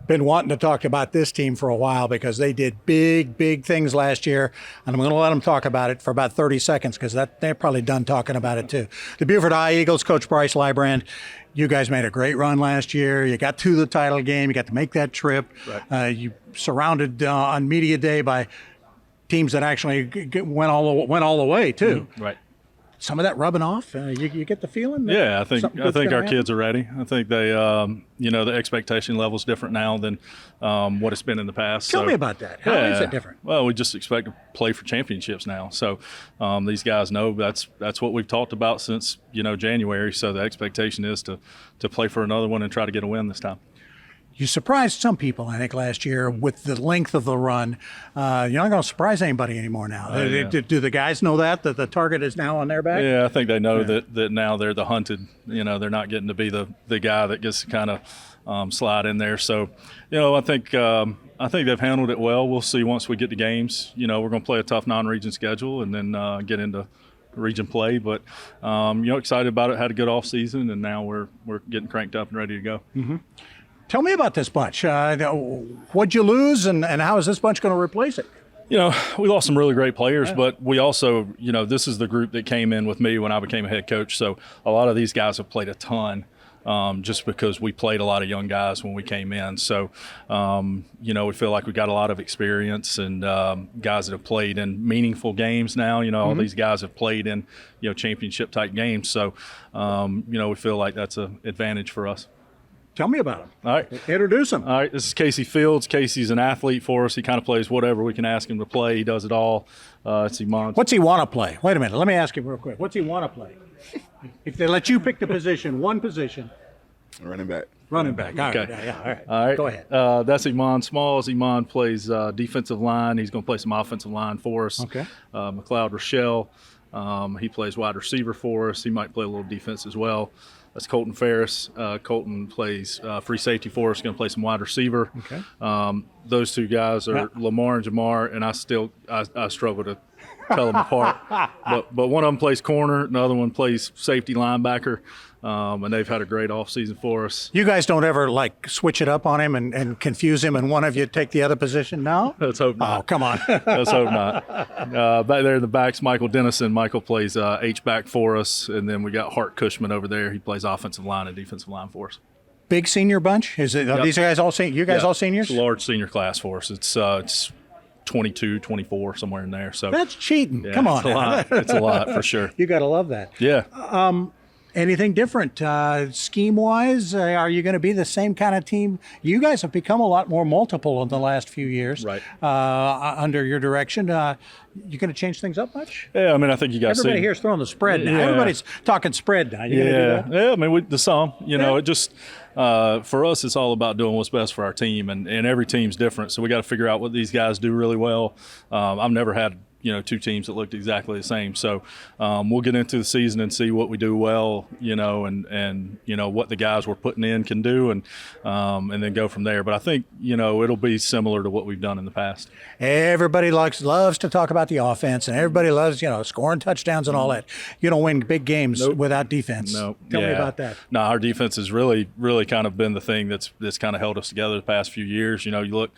Been wanting to talk about this team for a while because they did big things last year, and I'm going to let them talk about it for about 30 seconds because they're probably done talking about it too. The Beaufort High Eagles, Coach Bryce, Lybrand, you guys made a great run last year. You got to the title game. You got to make that trip. Right. You surrounded on media day by teams that actually went all the way too. Mm-hmm. Right. Some of that rubbing off. You get the feeling. Yeah, I think our kids are ready. I think they, the expectation level is different now than what it's been in the past. Tell me about that. How is it different? Well, we just expect to play for championships now. So these guys know that's what we've talked about since January. So the expectation is to play for another one and try to get a win this time. You surprised some people, I think, last year with the length of the run. You're not going to surprise anybody anymore now. Do the guys know that the target is now on their back? Yeah, I think they know that now they're the hunted. They're not getting to be the guy that gets to kind of slide in there. So, I think they've handled it well. We'll see once we get to games. We're going to play a tough non-region schedule and then get into region play. But, excited about it. Had a good off season, and now we're getting cranked up and ready to go. Mm-hmm. Tell me about this bunch. What'd you lose, and how is this bunch going to replace it? We lost some really great players, but we also, this is the group that came in with me when I became a head coach. So a lot of these guys have played a ton just because we played a lot of young guys when we came in. So, we feel like we got a lot of experience and guys that have played in meaningful games now. All these guys have played in, championship-type games. So, we feel like that's an advantage for us. Tell me about him. All right. Introduce him. All right. This is Casey Fields. Casey's an athlete for us. He kind of plays whatever we can ask him to play. He does it all. It's Iman. What's he want to play? Wait a minute. Let me ask him real quick. What's he want to play? If they let you pick the position, one position. Running back. Running back. All right. Okay. Yeah, all right. All right. Go ahead. That's Iman Smalls. Iman plays defensive line. He's going to play some offensive line for us. Okay. McLeod Rochelle. He plays wide receiver for us. He might play a little defense as well. That's Colton Ferris. Colton plays free safety for us, going to play some wide receiver. Okay. Those two guys are Lamar and Jamar, and I struggle to tell them apart. But one of them plays corner, another one plays safety linebacker, and they've had a great offseason for us. You guys don't ever, switch it up on him and confuse him and one of you take the other position? No? Let's hope not. Oh, come on. Let's hope not. Back there in the back's Michael Dennison. Michael plays H-back for us, and then we got Hart Cushman over there. He plays offensive line and defensive line for us. Big senior bunch? Is it? Are these guys all senior? You guys all seniors? It's a large senior class for us. It's 22, 24, somewhere in there. So that's cheating. Yeah, Come on. It's a lot. It's a lot for sure. You got to love that. Yeah. Anything different scheme-wise? Are you going to be the same kind of team? You guys have become a lot more multiple in the last few years, right? Under your direction. You going to change things up much? Yeah, I think you guys. Everybody here's throwing the spread now. Yeah. Everybody's talking spread now. You gonna do that? Yeah. The sum. It just for us, it's all about doing what's best for our team, and every team's different. So we got to figure out what these guys do really well. I've never had two teams that looked exactly the same. So we'll get into the season and see what we do well, and what the guys we're putting in can do, and then go from there. But I think, it'll be similar to what we've done in the past. Everybody loves to talk about the offense, and everybody loves, scoring touchdowns and all that. You don't win big games without defense. No. Tell me about that. No, our defense has really, really kind of been the thing that's kind of held us together the past few years. You look,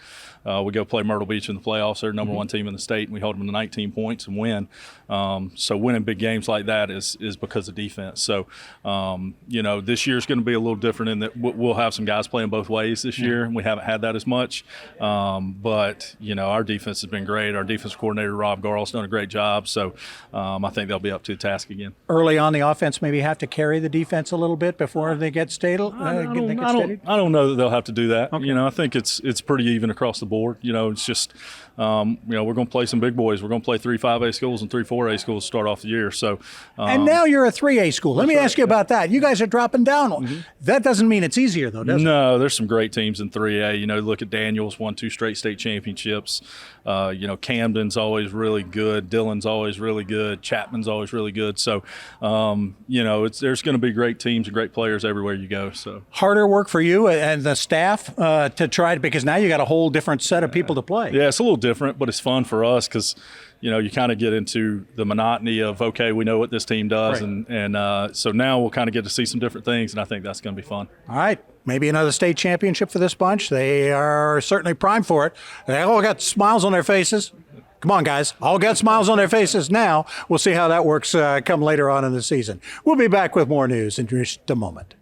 we go play Myrtle Beach in the playoffs. They're number one team in the state, and we hold them to 19 points and win. So winning big games like that is because of defense. So, this year's going to be a little different in that we'll have some guys playing both ways this year. We haven't had that as much. But, our defense has been great. Our defense coordinator, Rob Garl's done a great job. So I think they'll be up to the task again. Early on, the offense maybe have to carry the defense a little bit before they get stable. I don't know that they'll have to do that. Okay. I think it's pretty even across the board. It's just, we're going to play some big boys. We're going to play 3 5A schools and 3 4A schools to start off the year. So, and now you're a 3A school. Let me ask you about that. You guys are dropping down. Mm-hmm. That doesn't mean it's easier, though, does it? No, there's some great teams in 3A. Look at Daniels, won 2 straight state championships. Camden's always really good. Dillon's always really good. Chapman's always really good. So, there's going to be great teams and great players everywhere you go. So harder work for you and the staff to try, because now you got a whole different set of people to play. Yeah, it's a little different, but it's fun for us because, you kind of get into the monotony of, okay, we know what this team does. Right. And so now we'll kind of get to see some different things, and I think that's going to be fun. All right. Maybe another state championship for this bunch. They are certainly primed for it. They all got smiles on their faces. Come on, guys. All got smiles on their faces now. We'll see how that works come later on in the season. We'll be back with more news in just a moment.